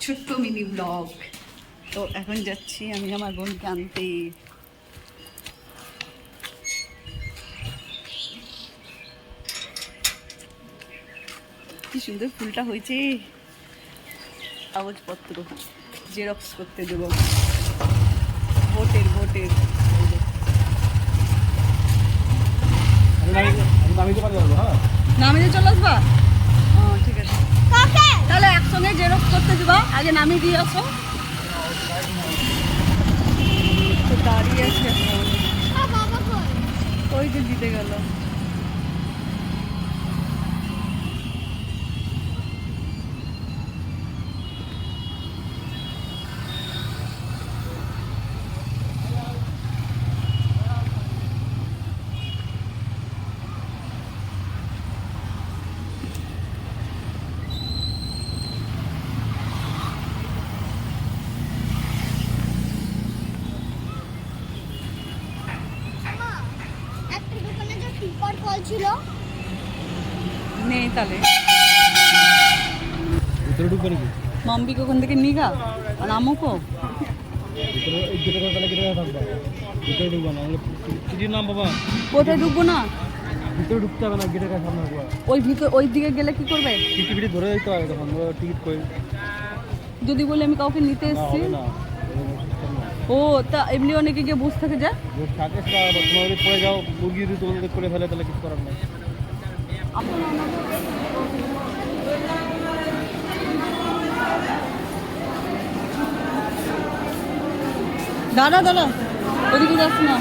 ছোট্ট mini blog. তো এখন যাচ্ছি আমি আমার বোনকে আনতে। কি সুন্দর ফুলটা হয়েছে। কাগজপত্র জেরক্স করতে দেবো, ভোটের নামিয়ে চলে আসবা। ও ঠিক আছে, তাহলে একসঙ্গে জেরক্স করতে দেবা, আগে নামিয়ে দিয়ে আসো। তো দাঁড়িয়ে আছে এখন, ওই যে দিতে গেল। ছিল নেই তাহলে ভিতরে ঢুকবে নাকি? মাম্বিকে ওখান থেকে নিগা আর আমুকো ভিতরে এই গেটে তাহলে গেটে থাকবে, ভিতরে ঢুকবো না। চিঠির নাম বাবা, কোথায় ঢুকবো না? ভিতরে ঢুকতে হবে না, গেটের কাছে সামনে ঢুকবো। ওই দিকে গেলে কি করবে? টিকিট ধরে দিতে হবে তখন, টিকিট কই যদি বলি আমি কাউকে নিতে এসেছি। না ও তা এমনি অনেকে গিয়ে বসে থাকে, যা থাকে সেটা তোমার যদি পড়ে যাও, মুরগি যদি তোমাদের করে ফেলে তাহলে কিছু করার নেই। দাদা ওদিকে যাস না।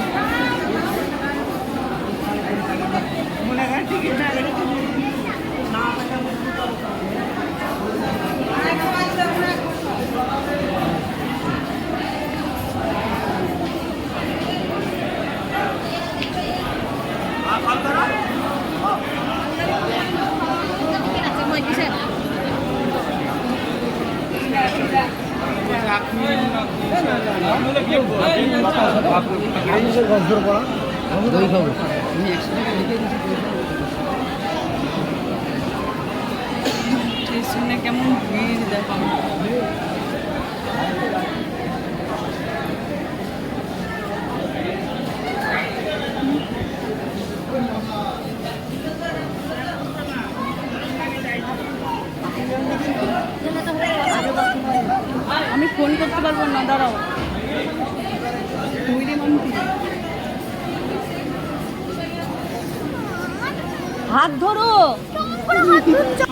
স্টেশনে কেমন ভিড় দেখো। আমি ফোন করতে পারবো না, দাঁড়াও। হাত ধরো,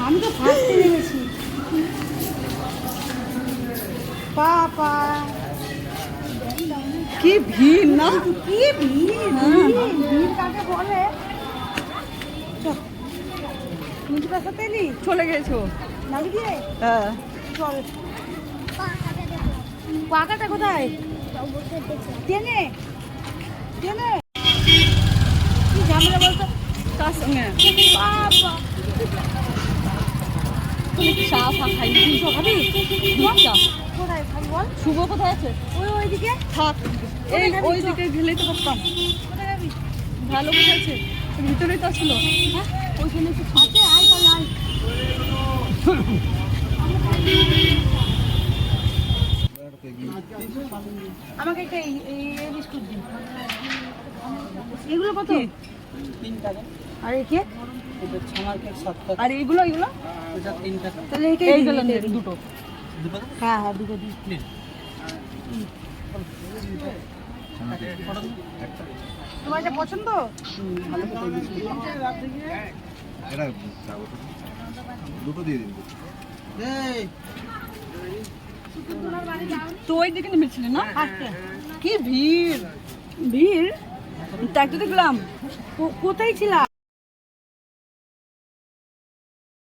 আমি তো ফার্স্টে নেমেছি। পাপা কি ভিড় না, কি ভিড় কাকে বলে। চলে গেছো? হ্যাঁ, পাকাটা কোথায়? টেনে টেনে কি ঝামেলা বলতো কার সঙ্গে? চা খাই, খাবি? কোথায় খাবি বল? শুভ কোথায় আছে? ওইদিকে থাক, ওইদিকে গেলেই তো পারতাম। ভালো কোথায় আছে? ভিতরেই তো আসলো। হ্যাঁ ওইখানে একটু আছে, আয় তাহলে আয়। আমাকে একটা এই বিস্কুট দিন। এগুলো কত? 3 টাকা। আর এই কেক? এটা ছানার কেক 7 টাকা। আর এইগুলো এটা 3 টাকা। তাহলে এইগুলো দুটো। হ্যাঁ দুটো দিন। তোমার যা পছন্দ? ভালো এটা দুটো দিয়ে দিন। তো ওই দিকে নেমেছিলেন না? কি ভিড় তা একটু দেখলাম। কোথায় ছিলাম?